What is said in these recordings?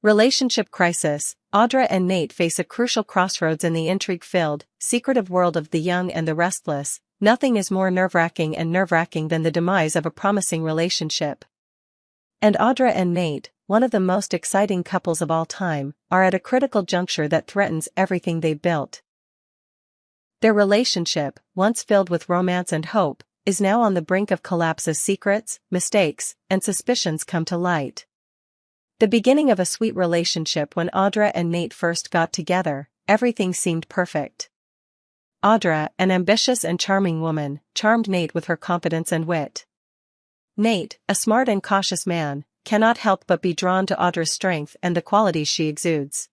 Relationship crisis. Audra and Nate face a crucial crossroads in the intrigue-filled, secretive world of the young and the restless. Nothing is more nerve-wracking than the demise of a promising relationship. And Audra and Nate, one of the most exciting couples of all time, are at a critical juncture that threatens everything they've built. Their relationship, once filled with romance and hope, is now on the brink of collapse as secrets, mistakes, and suspicions come to light. The beginning of a sweet relationship. When Audra and Nate first got together, everything seemed perfect. Audra, an ambitious and charming woman, charmed Nate with her confidence and wit. Nate, a smart and cautious man, cannot help but be drawn to Audra's strength and the qualities she exudes.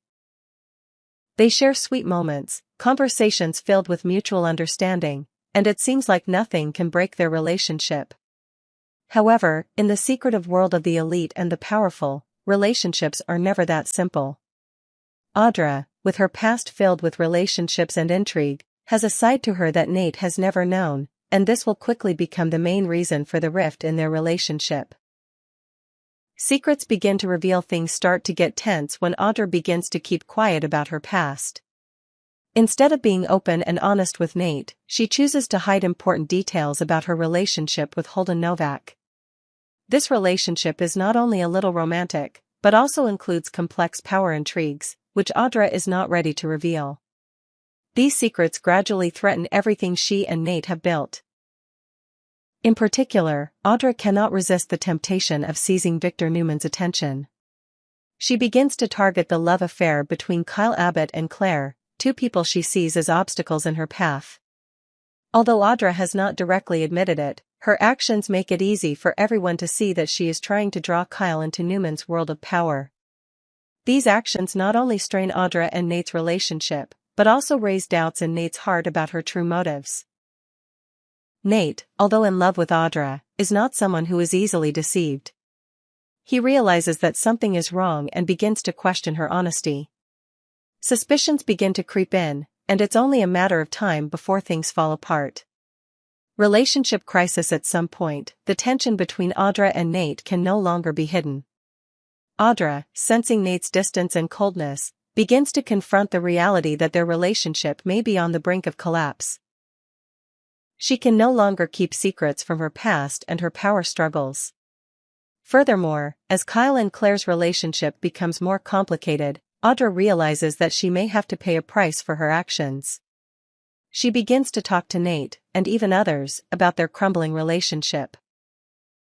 They share sweet moments, conversations filled with mutual understanding, and it seems like nothing can break their relationship. However, in the secretive world of the elite and the powerful, relationships are never that simple. Audra, with her past filled with relationships and intrigue, has a side to her that Nate has never known, and this will quickly become the main reason for the rift in their relationship. Secrets begin to reveal. Things start to get tense when Audra begins to keep quiet about her past. Instead of being open and honest with Nate, she chooses to hide important details about her relationship with Holden Novak. This relationship is not only a little romantic, but also includes complex power intrigues, which Audra is not ready to reveal. These secrets gradually threaten everything she and Nate have built. In particular, Audra cannot resist the temptation of seizing Victor Newman's attention. She begins to target the love affair between Kyle Abbott and Claire, two people she sees as obstacles in her path. Although Audra has not directly admitted it, her actions make it easy for everyone to see that she is trying to draw Kyle into Newman's world of power. These actions not only strain Audra and Nate's relationship, but also raise doubts in Nate's heart about her true motives. Nate, although in love with Audra, is not someone who is easily deceived. He realizes that something is wrong and begins to question her honesty. Suspicions begin to creep in, and it's only a matter of time before things fall apart. Relationship crisis. At some point, the tension between Audra and Nate can no longer be hidden. Audra, sensing Nate's distance and coldness, begins to confront the reality that their relationship may be on the brink of collapse. She can no longer keep secrets from her past and her power struggles. Furthermore, as Kyle and Claire's relationship becomes more complicated, Audra realizes that she may have to pay a price for her actions. She begins to talk to Nate, and even others, about their crumbling relationship.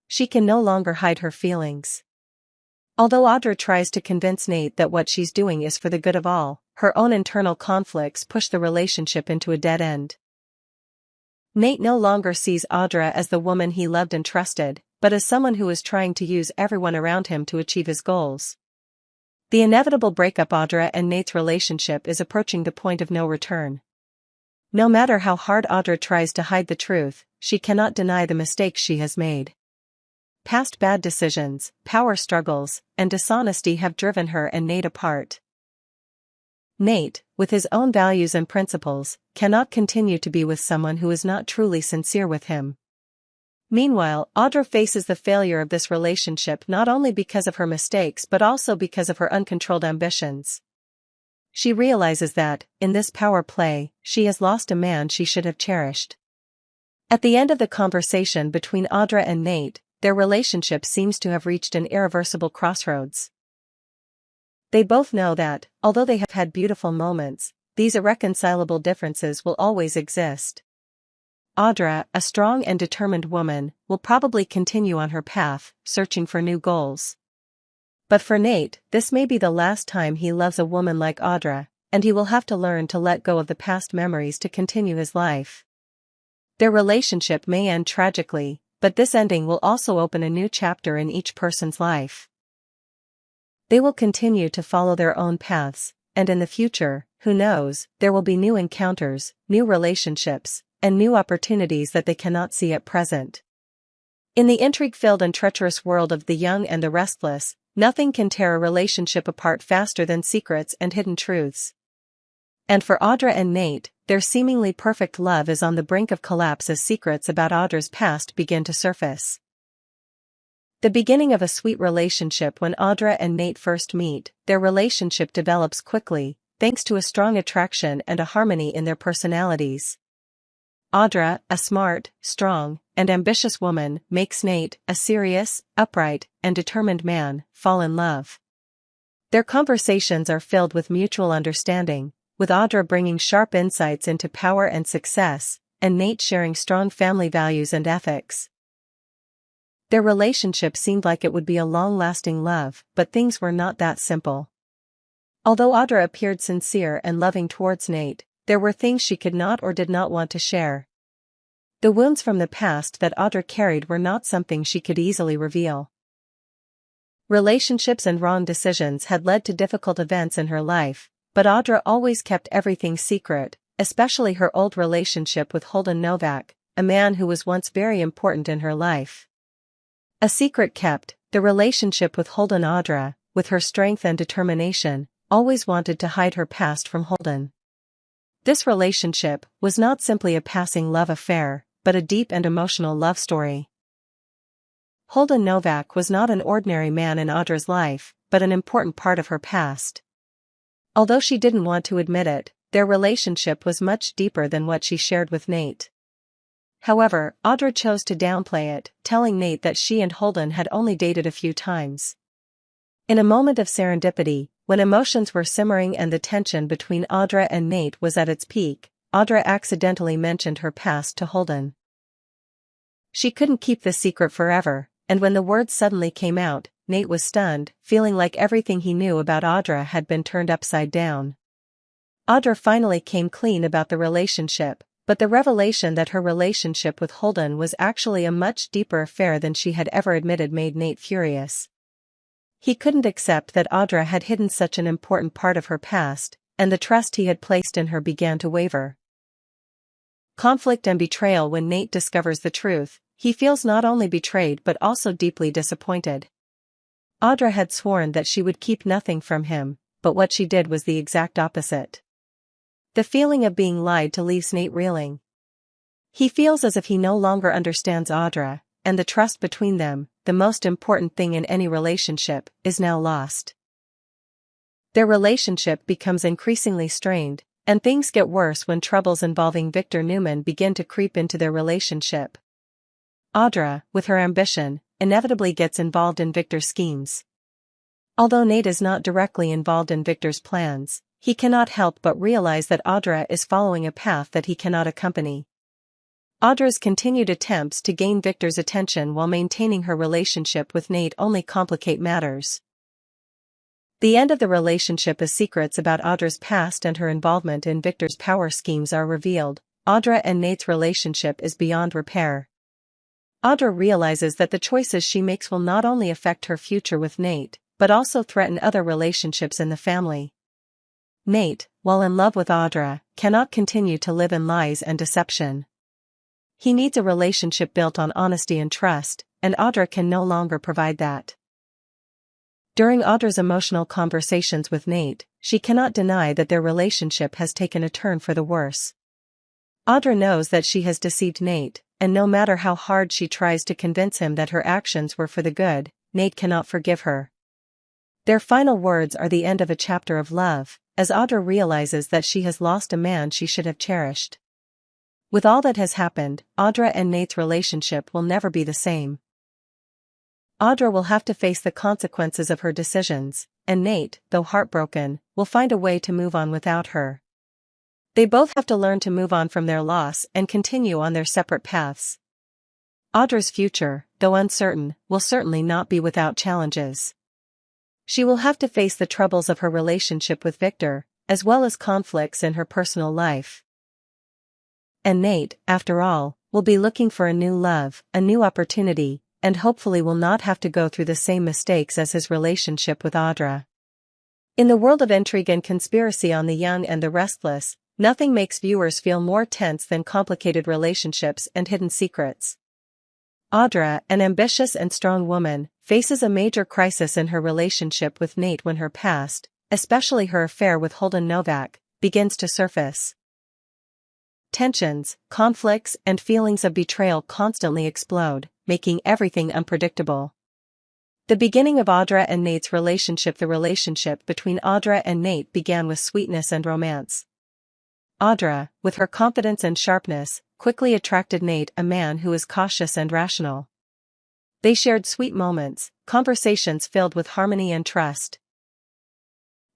She can no longer hide her feelings. Although Audra tries to convince Nate that what she's doing is for the good of all, her own internal conflicts push the relationship into a dead end. Nate no longer sees Audra as the woman he loved and trusted, but as someone who is trying to use everyone around him to achieve his goals. The inevitable breakup. Audra and Nate's relationship is approaching the point of no return. No matter how hard Audra tries to hide the truth, she cannot deny the mistakes she has made. Past bad decisions, power struggles, and dishonesty have driven her and Nate apart. Nate, with his own values and principles, cannot continue to be with someone who is not truly sincere with him. Meanwhile, Audra faces the failure of this relationship not only because of her mistakes but also because of her uncontrolled ambitions. She realizes that, in this power play, she has lost a man she should have cherished. At the end of the conversation between Audra and Nate, their relationship seems to have reached an irreversible crossroads. They both know that, although they have had beautiful moments, these irreconcilable differences will always exist. Audra, a strong and determined woman, will probably continue on her path, searching for new goals. But for Nate, this may be the last time he loves a woman like Audra, and he will have to learn to let go of the past memories to continue his life. Their relationship may end tragically, but this ending will also open a new chapter in each person's life. They will continue to follow their own paths, and in the future, who knows, there will be new encounters, new relationships, and new opportunities that they cannot see at present. In the intrigue-filled and treacherous world of the young and the restless, nothing can tear a relationship apart faster than secrets and hidden truths. And for Audra and Nate, their seemingly perfect love is on the brink of collapse as secrets about Audra's past begin to surface. The beginning of a sweet relationship. When Audra and Nate first meet, their relationship develops quickly, thanks to a strong attraction and a harmony in their personalities. Audra, a smart, strong, and ambitious woman, makes Nate, a serious, upright, and determined man, fall in love. Their conversations are filled with mutual understanding, with Audra bringing sharp insights into power and success, and Nate sharing strong family values and ethics. Their relationship seemed like it would be a long-lasting love, but things were not that simple. Although Audra appeared sincere and loving towards Nate, there were things she could not or did not want to share. The wounds from the past that Audra carried were not something she could easily reveal. Relationships and wrong decisions had led to difficult events in her life, but Audra always kept everything secret, especially her old relationship with Holden Novak, a man who was once very important in her life. A secret kept, the relationship with Holden. Audra, with her strength and determination, always wanted to hide her past from Holden. This relationship was not simply a passing love affair, but a deep and emotional love story. Holden Novak was not an ordinary man in Audra's life, but an important part of her past. Although she didn't want to admit it, their relationship was much deeper than what she shared with Nate. However, Audra chose to downplay it, telling Nate that she and Holden had only dated a few times. In a moment of serendipity, when emotions were simmering and the tension between Audra and Nate was at its peak, Audra accidentally mentioned her past to Holden. She couldn't keep the secret forever, and when the words suddenly came out, Nate was stunned, feeling like everything he knew about Audra had been turned upside down. Audra finally came clean about the relationship, but the revelation that her relationship with Holden was actually a much deeper affair than she had ever admitted made Nate furious. He couldn't accept that Audra had hidden such an important part of her past, and the trust he had placed in her began to waver. Conflict and betrayal. When Nate discovers the truth, he feels not only betrayed but also deeply disappointed. Audra had sworn that she would keep nothing from him, but what she did was the exact opposite. The feeling of being lied to leaves Nate reeling. He feels as if he no longer understands Audra, and the trust between them, the most important thing in any relationship, is now lost. Their relationship becomes increasingly strained, and things get worse when troubles involving Victor Newman begin to creep into their relationship. Audra, with her ambition, inevitably gets involved in Victor's schemes. Although Nate is not directly involved in Victor's plans, he cannot help but realize that Audra is following a path that he cannot accompany. Audra's continued attempts to gain Victor's attention while maintaining her relationship with Nate only complicate matters. The end of the relationship as secrets about Audra's past and her involvement in Victor's power schemes are revealed. Audra and Nate's relationship is beyond repair. Audra realizes that the choices she makes will not only affect her future with Nate, but also threaten other relationships in the family. Nate, while in love with Audra, cannot continue to live in lies and deception. He needs a relationship built on honesty and trust, and Audra can no longer provide that. During Audra's emotional conversations with Nate, she cannot deny that their relationship has taken a turn for the worse. Audra knows that she has deceived Nate, and no matter how hard she tries to convince him that her actions were for the good, Nate cannot forgive her. Their final words are the end of a chapter of love, as Audra realizes that she has lost a man she should have cherished. With all that has happened, Audra and Nate's relationship will never be the same. Audra will have to face the consequences of her decisions, and Nate, though heartbroken, will find a way to move on without her. They both have to learn to move on from their loss and continue on their separate paths. Audra's future, though uncertain, will certainly not be without challenges. She will have to face the troubles of her relationship with Victor, as well as conflicts in her personal life. And Nate, after all, will be looking for a new love, a new opportunity, and hopefully will not have to go through the same mistakes as his relationship with Audra. In the world of intrigue and conspiracy on The Young and the Restless, nothing makes viewers feel more tense than complicated relationships and hidden secrets. Audra, an ambitious and strong woman, faces a major crisis in her relationship with Nate when her past, especially her affair with Holden Novak, begins to surface. Tensions, conflicts, and feelings of betrayal constantly explode, making everything unpredictable. The beginning of Audra and Nate's relationship. The relationship between Audra and Nate began with sweetness and romance. Audra, with her confidence and sharpness, quickly attracted Nate, a man who is cautious and rational. They shared sweet moments, conversations filled with harmony and trust.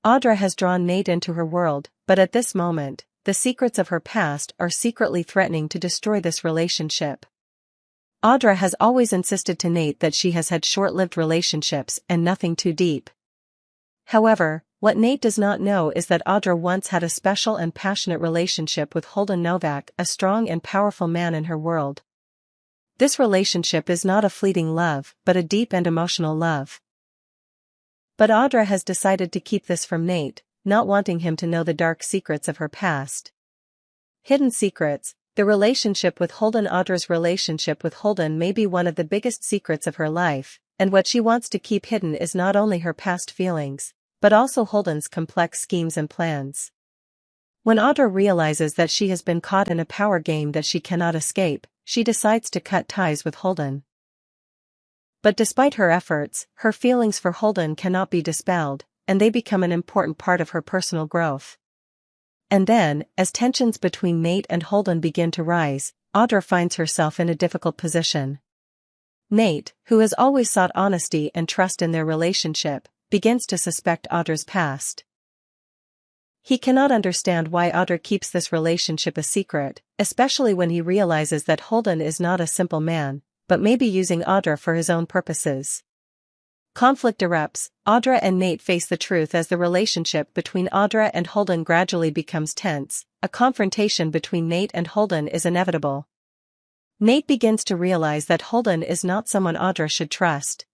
Audra has drawn Nate into her world, but at this moment, the secrets of her past are secretly threatening to destroy this relationship. Audra has always insisted to Nate that she has had short-lived relationships and nothing too deep. However, what Nate does not know is that Audra once had a special and passionate relationship with Holden Novak, a strong and powerful man in her world. This relationship is not a fleeting love, but a deep and emotional love. But Audra has decided to keep this from Nate, not wanting him to know the dark secrets of her past. Hidden secrets. The relationship with Holden. Audra's relationship with Holden may be one of the biggest secrets of her life, and what she wants to keep hidden is not only her past feelings, but also Holden's complex schemes and plans. When Audra realizes that she has been caught in a power game that she cannot escape, she decides to cut ties with Holden. But despite her efforts, her feelings for Holden cannot be dispelled, and they become an important part of her personal growth. And then, as tensions between Nate and Holden begin to rise, Audra finds herself in a difficult position. Nate, who has always sought honesty and trust in their relationship, begins to suspect Audra's past. He cannot understand why Audra keeps this relationship a secret, especially when he realizes that Holden is not a simple man, but may be using Audra for his own purposes. Conflict erupts. Audra and Nate face the truth as the relationship between Audra and Holden gradually becomes tense. A confrontation between Nate and Holden is inevitable. Nate begins to realize that Holden is not someone Audra should trust.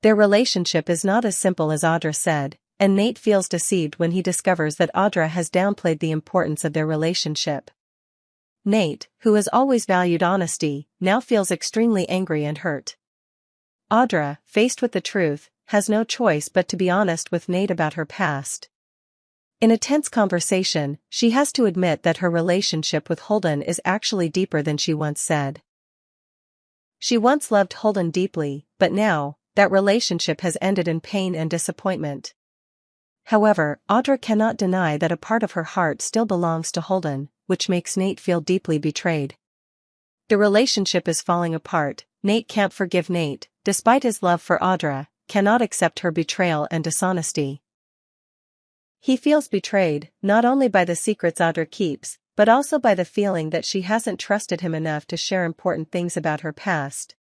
Their relationship is not as simple as Audra said, and Nate feels deceived when he discovers that Audra has downplayed the importance of their relationship. Nate, who has always valued honesty, now feels extremely angry and hurt. Audra, faced with the truth, has no choice but to be honest with Nate about her past. In a tense conversation, she has to admit that her relationship with Holden is actually deeper than she once said. She once loved Holden deeply, but now, that relationship has ended in pain and disappointment. However, Audra cannot deny that a part of her heart still belongs to Holden, which makes Nate feel deeply betrayed. The relationship is falling apart. Nate can't forgive Nate, despite his love for Audra, cannot accept her betrayal and dishonesty. He feels betrayed, not only by the secrets Audra keeps, but also by the feeling that she hasn't trusted him enough to share important things about her past.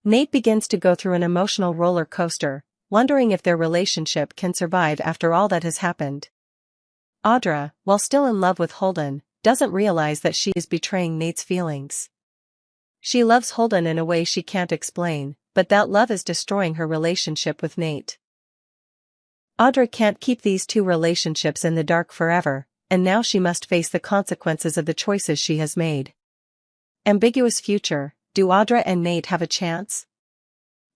Nate begins to go through an emotional roller coaster, wondering if their relationship can survive after all that has happened. Audra, while still in love with Holden, doesn't realize that she is betraying Nate's feelings. She loves Holden in a way she can't explain, but that love is destroying her relationship with Nate. Audra can't keep these two relationships in the dark forever, and now she must face the consequences of the choices she has made. Ambiguous future. Do Audra and Nate have a chance?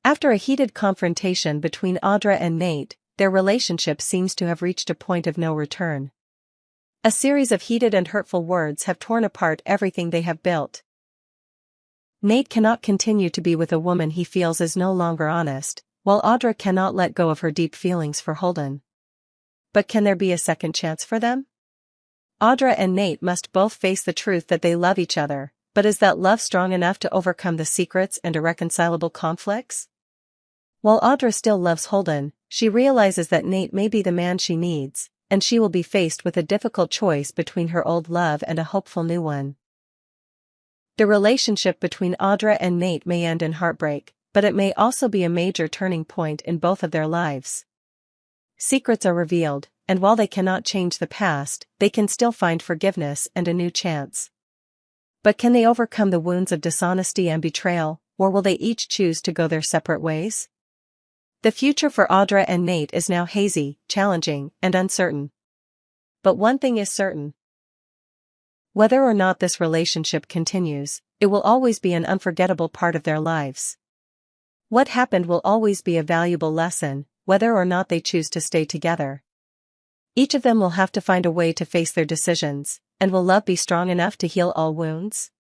After a heated confrontation between Audra and Nate, their relationship seems to have reached a point of no return. A series of heated and hurtful words have torn apart everything they have built. Nate cannot continue to be with a woman he feels is no longer honest, while Audra cannot let go of her deep feelings for Holden. But can there be a second chance for them? Audra and Nate must both face the truth that they love each other, but is that love strong enough to overcome the secrets and irreconcilable conflicts? While Audra still loves Holden, she realizes that Nate may be the man she needs, and she will be faced with a difficult choice between her old love and a hopeful new one. The relationship between Audra and Nate may end in heartbreak, but it may also be a major turning point in both of their lives. Secrets are revealed, and while they cannot change the past, they can still find forgiveness and a new chance. But can they overcome the wounds of dishonesty and betrayal, or will they each choose to go their separate ways? The future for Audra and Nate is now hazy, challenging, and uncertain. But one thing is certain. Whether or not this relationship continues, it will always be an unforgettable part of their lives. What happened will always be a valuable lesson, whether or not they choose to stay together. Each of them will have to find a way to face their decisions, and will love be strong enough to heal all wounds?